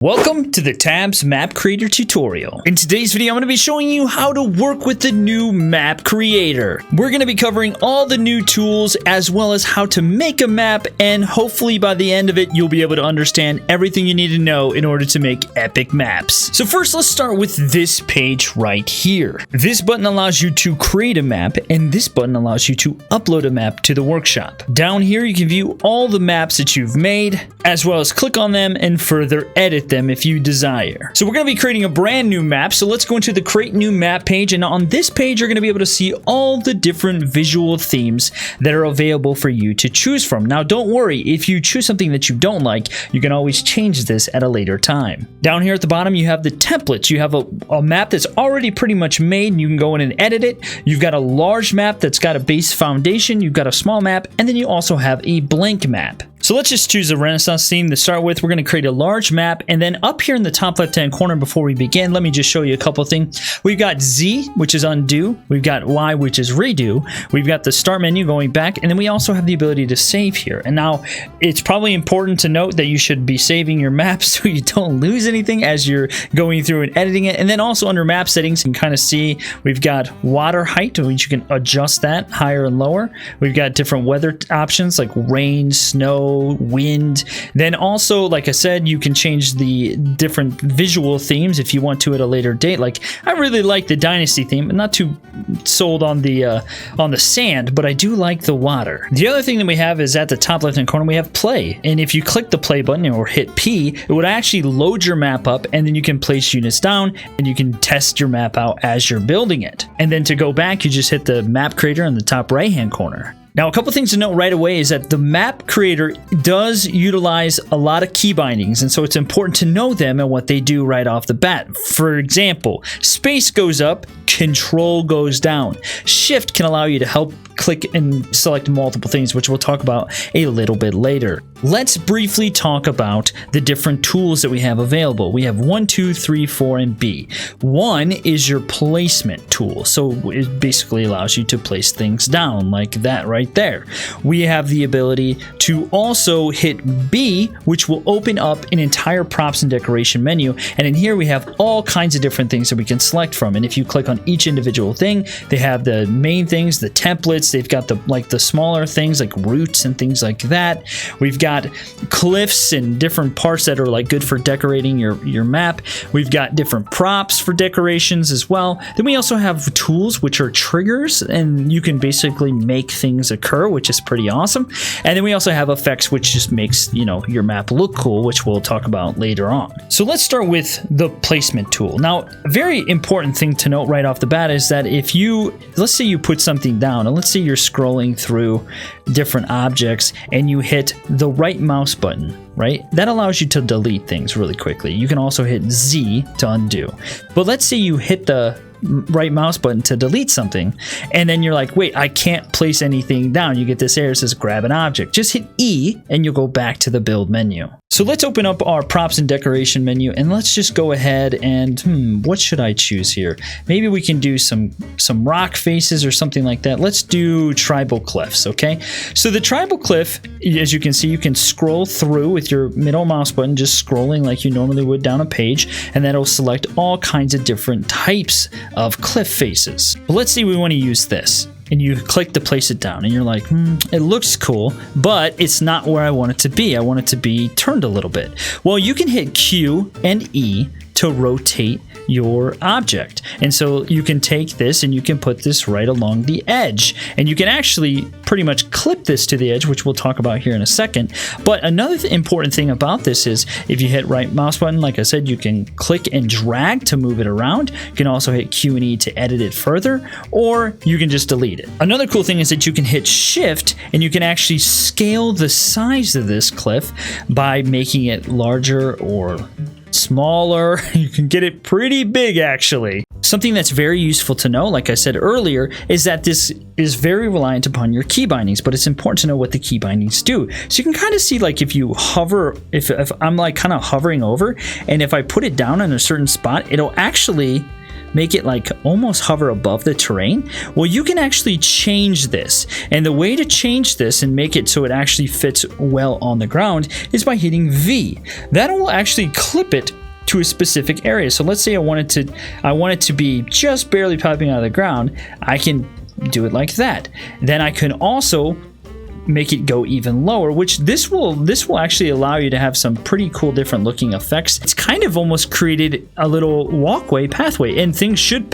Welcome to the Tabs Map Creator tutorial. In today's video, I'm going to be showing you how to work with the new map creator. We're going to be covering all the new tools as well as how to make a map, and hopefully by the end of it, you'll be able to understand everything you need to know in order to make epic maps. So first, let's start with this page right here. This button allows you to create a map, and this button allows you to upload a map to the workshop. Down here, you can view all the maps that you've made, as well as click on them and further edit them if you desire. So we're going to be creating a brand new map. So let's go into the create new map page, and on this page you're going to be able to see all the different visual themes that are available for you to choose from. Now don't worry, if you choose something that you don't like, you can always change this at a later time. Down here at the bottom you have the templates. You have a map that's already pretty much made, and you can go in and edit it. You've got a large map that's got a base foundation, you've got a small map, and then you also have a blank map. So let's just choose a Renaissance theme to start with. We're going to create a large map, and then up here in the top left-hand corner before we begin, let me just show you a couple of things. We've got Z, which is undo. We've got Y, which is redo. We've got the start menu going back, and then we also have the ability to save here. And now it's probably important to note that you should be saving your map so you don't lose anything as you're going through and editing it. And then also under map settings, you can kind of see we've got water height, which you can adjust that higher and lower. We've got different weather options like rain, snow, wind. Then also, like I said, you can change the different visual themes if you want to at a later date. Like I really like the dynasty theme. I'm not too sold on the sand, but I do like the water. The other thing that we have is at the top left hand corner we have play, and if you click the play button or hit P, it would actually load your map up, and then you can place units down and you can test your map out as you're building it. And then to go back, you just hit the map creator in the top right hand corner. Now, a couple things to note right away is that the map creator does utilize a lot of key bindings, and so it's important to know them and what they do right off the bat. For example, space goes up, control goes down. Shift can allow you to help click and select multiple things, which we'll talk about a little bit later. Let's briefly talk about the different tools that we have available. We have 1, 2, 3, 4, and B. 1 is your placement tool. So it basically allows you to place things down like that right there. We have the ability to also hit B, which will open up an entire props and decoration menu. And in here we have all kinds of different things that we can select from. And if you click on each individual thing, they have the main things, the templates. They've got the smaller things like roots and things like that. We've got cliffs and different parts that are like good for decorating your map. We've got different props for decorations as well. Then we also have tools which are triggers, and you can basically make things occur, which is pretty awesome. And then we also have effects, which just makes your map look cool, which we'll talk about later on. So let's start with the placement tool. Now, a very important thing to note right off the bat is that if let's say you put something down, and let's say you're scrolling through different objects and you hit the right mouse button, right? That allows you to delete things really quickly. You can also hit Z to undo. But let's say you hit the right mouse button to delete something, and then you're like, wait, I can't place anything down. You get this error that says grab an object. Just hit E and you'll go back to the build menu. So let's open up our props and decoration menu, and let's just go ahead and what should I choose here? Maybe we can do some rock faces or something like that. Let's do tribal cliffs, okay? So the tribal cliff, as you can see, you can scroll through with your middle mouse button, just scrolling like you normally would down a page, and that'll select all kinds of different types of cliff faces. But let's say we want to use this. And you click to place it down, and you're like, it looks cool, but it's not where I want it to be. I want it to be turned a little bit. Well, you can hit Q and E to rotate your object. And so you can take this and you can put this right along the edge, and you can actually pretty much clip this to the edge, which we'll talk about here in a second. But another important thing about this is if you hit right mouse button, like I said, you can click and drag to move it around. You can also hit Q and E to edit it further, or you can just delete it. Another cool thing is that you can hit Shift and you can actually scale the size of this cliff by making it larger or smaller. You can get it pretty big actually. Something that's very useful to know, like I said earlier, is that this is very reliant upon your key bindings, but it's important to know what the key bindings do. So you can kind of see, like, if you hover, if I'm like kind of hovering over, and if I put it down in a certain spot, it'll actually make it like almost hover above the terrain. Well, you can actually change this. And the way to change this and make it so it actually fits well on the ground is by hitting V. That will actually clip it to a specific area. So let's say I want it to be just barely popping out of the ground. I can do it like that. Then I can also make it go even lower, which this will actually allow you to have some pretty cool different looking effects. It's kind of almost created a little walkway pathway, and things should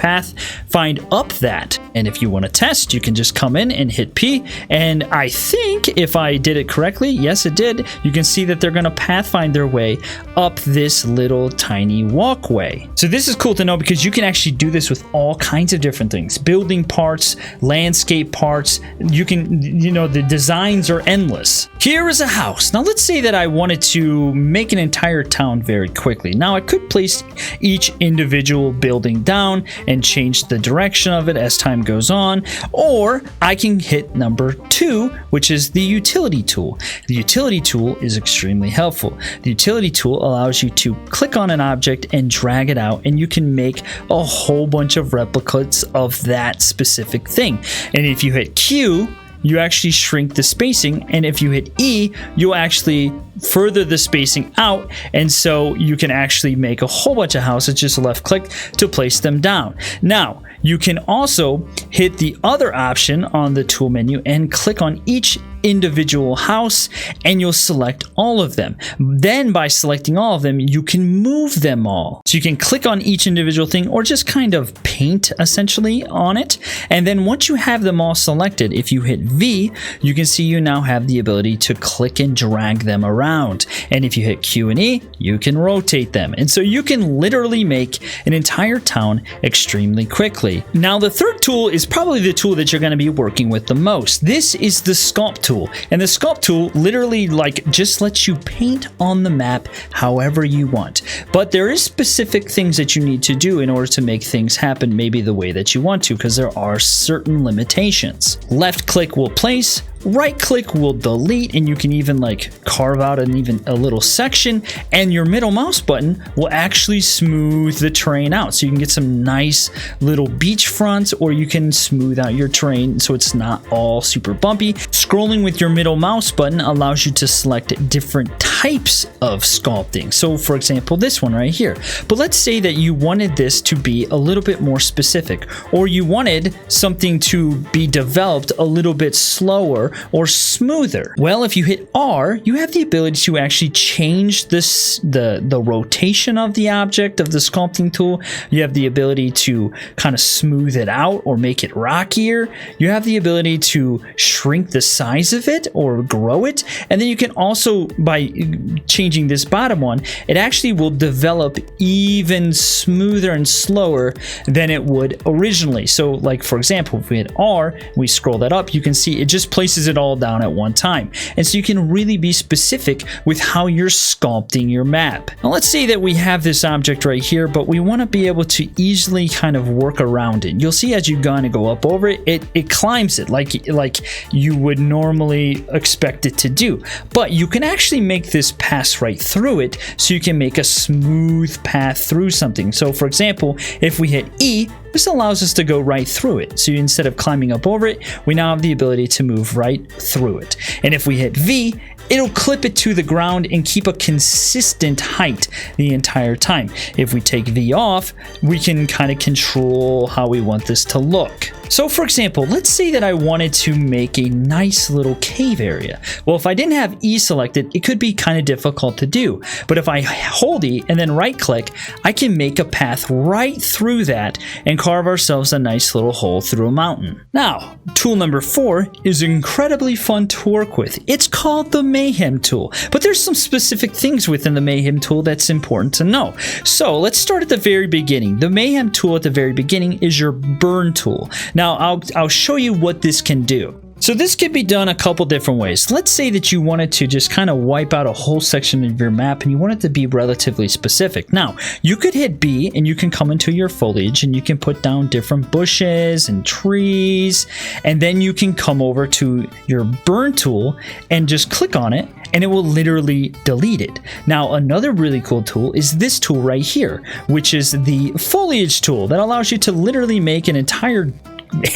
find up that. And if you want to test, you can just come in and hit P, and I think if I did it correctly, yes it did, you can see that they're going to pathfind their way up this little tiny walkway. So this is cool to know because you can actually do this with all kinds of different things. Building parts, landscape parts, you can, the designs are endless. Here is a house. Now let's say that I wanted to make an entire town very quickly. Now I could place each individual building down and change the direction of it as time goes on, or I can hit number 2, which is the utility tool. The utility tool is extremely helpful. The utility tool allows you to click on an object and drag it out, and you can make a whole bunch of replicas of that specific thing. And if you hit Q, you actually shrink the spacing, and if you hit E, you'll actually further the spacing out, and so you can actually make a whole bunch of houses. Just left click to place them down. Now you can also hit the other option on the tool menu and click on each individual house, and you'll select all of them. Then by selecting all of them, you can move them all. So you can click on each individual thing or just kind of paint essentially on it. And then once you have them all selected, if you hit V, you can see you now have the ability to click and drag them around. And if you hit Q and E, you can rotate them. And so you can literally make an entire town extremely quickly. Now the third tool is probably the tool that you're going to be working with the most. This is the Sculpt tool. And the Sculpt tool literally just lets you paint on the map however you want. But there is specific things that you need to do in order to make things happen maybe the way that you want to, because there are certain limitations. Left click will place, right click will delete, and you can even carve out a little section, and your middle mouse button will actually smooth the terrain out. So you can get some nice little beach fronts, or you can smooth out your terrain so it's not all super bumpy. Scrolling with your middle mouse button allows you to select different types of sculpting. So for example, this one right here. But let's say that you wanted this to be a little bit more specific, or you wanted something to be developed a little bit slower or smoother. Well, if you hit R, you have the ability to actually change the rotation of the object of the sculpting tool. You have the ability to kind of smooth it out or make it rockier. You have the ability to shrink the size of it or grow it. And then you can also, by changing this bottom one, it actually will develop even smoother and slower than it would originally. So like for example, if we hit R, we scroll that up, you can see it just places it all down at one time. And so you can really be specific with how you're sculpting your map. Now let's say that we have this object right here, but we want to be able to easily kind of work around it. You'll see as you kind of go up over it, it climbs it like you would normally expect it to do. But you can actually make this pass right through it, so you can make a smooth path through something. So for example, if we hit E, this allows us to go right through it. So instead of climbing up over it, we now have the ability to move right through it. And if we hit V, it'll clip it to the ground and keep a consistent height the entire time. If we take V off, we can kind of control how we want this to look. So for example, let's say that I wanted to make a nice little cave area. Well, if I didn't have E selected, it could be kind of difficult to do. But if I hold E and then right click, I can make a path right through that and carve ourselves a nice little hole through a mountain. Now, tool number 4 is incredibly fun to work with. It's called the Mayhem tool, but there's some specific things within the Mayhem tool that's important to know. So let's start at the very beginning. The Mayhem tool at the very beginning is your burn tool. Now I'll show you what this can do. So this could be done a couple different ways. Let's say that you wanted to just kind of wipe out a whole section of your map and you want it to be relatively specific. Now, you could hit B and you can come into your foliage and you can put down different bushes and trees, and then you can come over to your burn tool and just click on it and it will literally delete it. Now, another really cool tool is this tool right here, which is the foliage tool that allows you to literally make an entire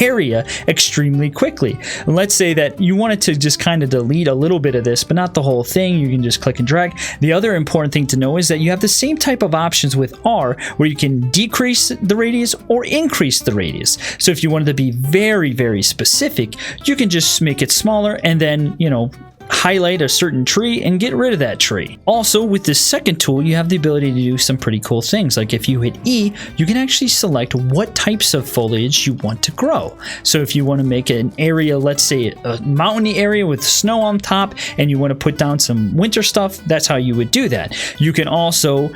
area extremely quickly. Let's say that you wanted to just kind of delete a little bit of this, but not the whole thing. You can just click and drag. The other important thing to know is that you have the same type of options with R, where you can decrease the radius or increase the radius. So if you wanted to be very, very specific, you can just make it smaller and then, you know, highlight a certain tree and get rid of that tree. Also, with this second tool, you have the ability to do some pretty cool things. Like if you hit E, you can actually select what types of foliage you want to grow. So if you want to make an area, let's say a mountainy area with snow on top, and you want to put down some winter stuff, that's how you would do that. You can also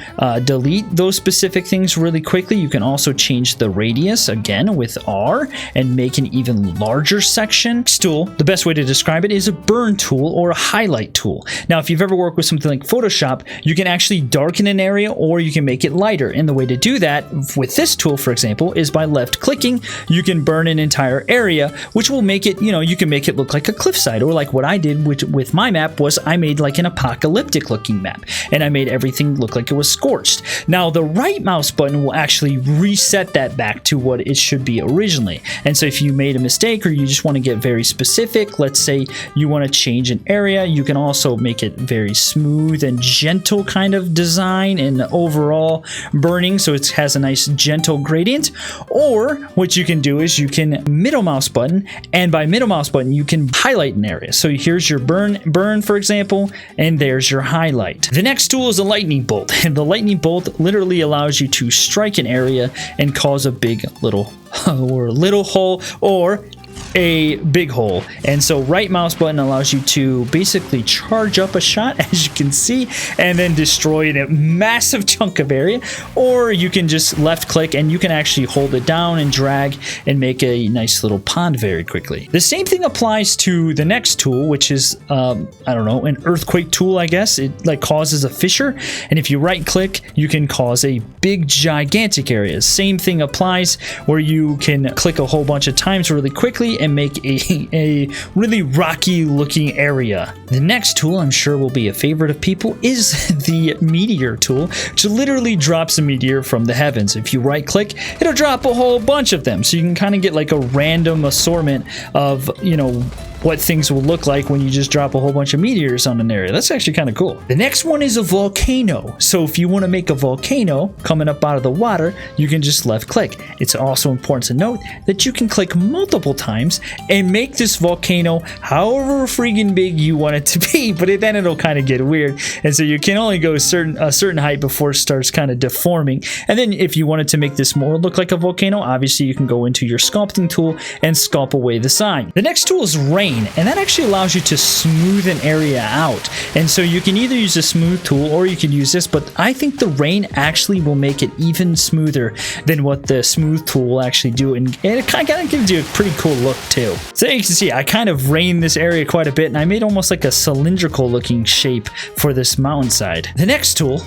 delete those specific things really quickly. You can also change the radius again with R and make an even larger section. Next tool, the best way to describe it is a burn tool or a highlight tool. Now, if you've ever worked with something like Photoshop, you can actually darken an area or you can make it lighter. And the way to do that with this tool, for example, is by left clicking. You can burn an entire area, which will make it, you know, you can make it look like a cliffside, or like what I did with my map was I made like an apocalyptic looking map and I made everything look like it was scorched. Now, the right mouse button will actually reset that back to what it should be originally. And so if you made a mistake or you just want to get very specific, let's say you want to change an area, you can also make it very smooth and gentle kind of design and overall burning, so it has a nice gentle gradient. Or what you can do is you can middle mouse button, and by middle mouse button you can highlight an area. So here's your burn for example, and there's your highlight. The next tool is a lightning bolt, and the lightning bolt literally allows you to strike an area and cause a big little or little hole or a big hole. And so right mouse button allows you to basically charge up a shot, as you can see, and then destroy a massive chunk of area. Or you can just left click and you can actually hold it down and drag and make a nice little pond very quickly. The same thing applies to the next tool, which is I don't know, an earthquake tool, I guess. It like causes a fissure, and if you right click you can cause a big gigantic area. Same thing applies where you can click a whole bunch of times really quickly and make a really rocky looking area. The next tool, I'm sure will be a favorite of people, is the meteor tool, which literally drops a meteor from the heavens. If you right click, it'll drop a whole bunch of them, so you can kind of get like a random assortment of, you know, what things will look like when you just drop a whole bunch of meteors on an area. That's actually kind of cool. The next one is a volcano. So if you want to make a volcano coming up out of the water, you can just left click. It's also important to note that you can click multiple times and make this volcano however freaking big you want it to be, but then it'll kind of get weird. And so you can only go a certain height before it starts kind of deforming. And then if you wanted to make this more look like a volcano, obviously you can go into your sculpting tool and sculpt away the sign. The next tool is rain. And that actually allows you to smooth an area out. And so you can either use a smooth tool or you can use this, but I think the rain actually will make it even smoother than what the smooth tool will actually do. And it kind of gives you a pretty cool look too. So you can see I kind of rained this area quite a bit, and I made almost like a cylindrical looking shape for this mountainside. The next tool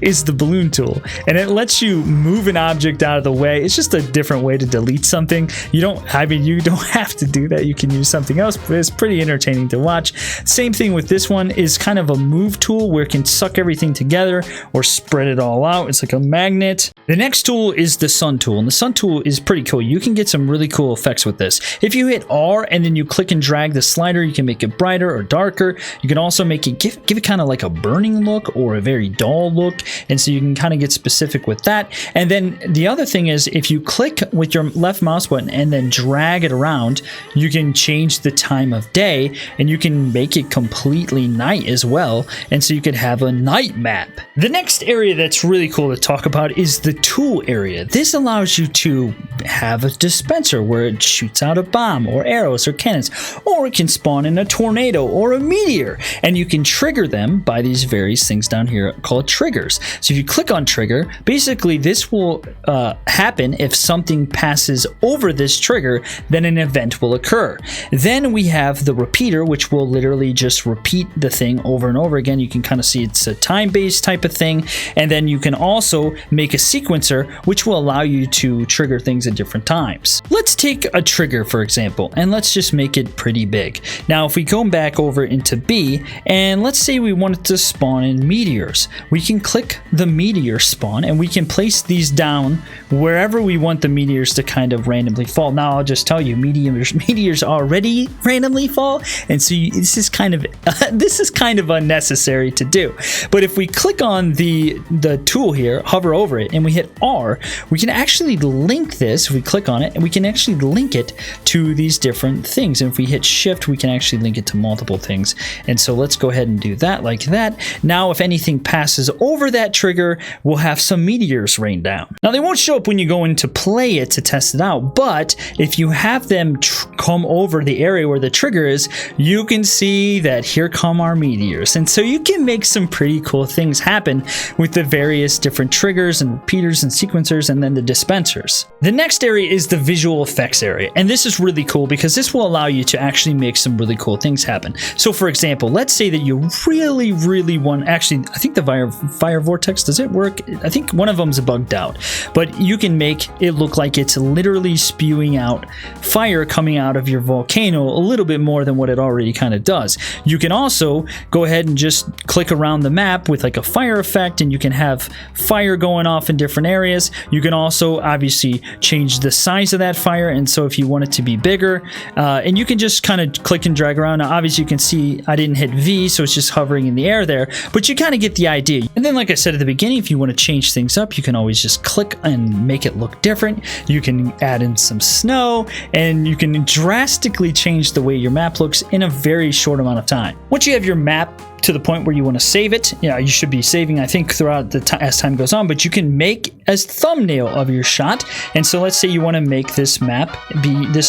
is the balloon tool, and it lets you move an object out of the way. It's just a different way to delete something. You don't have to do that. You can use something else, but it's pretty entertaining to watch. Same thing with this one, is kind of a move tool where it can suck everything together or spread it all out. It's like a magnet. The next tool is the sun tool, and the sun tool is pretty cool. You can get some really cool effects with this. If you hit R and then you click and drag the slider, you can make it brighter or darker. You can also make it give it kind of like a burning look or a very dull look, and so you can kind of get specific with that. And then the other thing is, if you click with your left mouse button and then drag it around, you can change the time of day, and you can make it completely night as well, and so you could have a night map. The next area that's really cool to talk about is the tool area. This allows you to have a dispenser where it shoots out a bomb or arrows or cannons, or it can spawn in a tornado or a meteor, and you can trigger them by these various things down here called triggers. So if you click on trigger, basically this will happen if something passes over this trigger, then an event will occur. Then we have the repeater, which will literally just repeat the thing over and over again. You can kind of see it's a time-based type of thing. And then you can also make a sequencer, which will allow you to trigger things at different times. Let's take a trigger, for example, and let's just make it pretty big. Now, if we go back over into B, and let's say we wanted to spawn in meteors, we can click the meteor spawn and we can place these down wherever we want the meteors to kind of randomly fall. Now, I'll just tell you, meteors already randomly fall, and so this is kind of unnecessary to do. But if we click on the tool here, hover over it, and we hit R, we can actually link this. If we click on it, and we can actually link it to these different things. And if we hit Shift, we can actually link it to multiple things. And so let's go ahead and do that like that. Now, if anything passes over that trigger, we'll have some meteors rain down. Now, they won't show up when you go in to play it to test it out, but if you have them come over the area where the trigger is, you can see that here come our meteors. And so you can make some pretty cool things happen with the various different triggers and repeaters and sequencers and then the dispensers. The next area is the visual effects area. And this is really cool because this will allow you to actually make some really cool things happen. So for example, let's say that you really want, actually, I think the fire vortex, does it work? I think one of them is bugged out, but you can make it look like it's literally spewing out fire coming out of your volcano a little bit more than what it already kind of does. You can also go ahead and just click around the map with like a fire effect, and you can have fire going off in different areas. You can also obviously change the size of that fire, and so if you want it to be bigger, and you can just kind of click and drag around. Now obviously you can see I didn't hit V, so it's just hovering in the air there, but you kind of get the idea. And then like I said at the beginning, if you want to change things up, you can always just click and make it look different. You can add in some snow, and you can drastically change the way your map looks in a very short amount of time. Once you have your map to the point where you want to save it, you should be saving, I think, throughout the as time goes on, but you can make a thumbnail of your shot. And so let's say you want to make this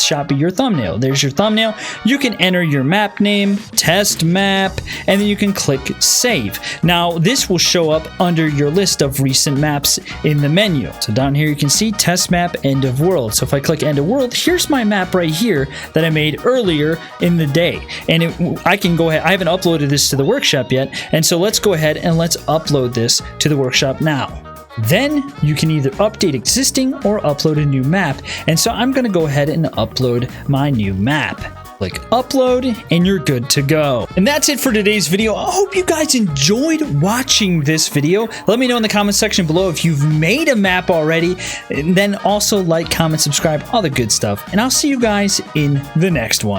shot be your thumbnail. There's your thumbnail. You can enter your map name, test map, and then you can click save. Now this will show up under your list of recent maps in the menu. So down here you can see test map, end of world. So if I click end of world, here's my map right here that I made earlier in the day. And I can go ahead, I haven't uploaded this to the workshop yet, and so let's go ahead and let's upload this to the workshop now. Then you can either update existing or upload a new map, and so I'm going to go ahead and upload my new map. Click upload and you're good to go. And that's it for today's video. I hope you guys enjoyed watching this video. Let me know in the comment section below if you've made a map already, and then also like, comment, subscribe, all the good stuff. And I'll see you guys in the next one.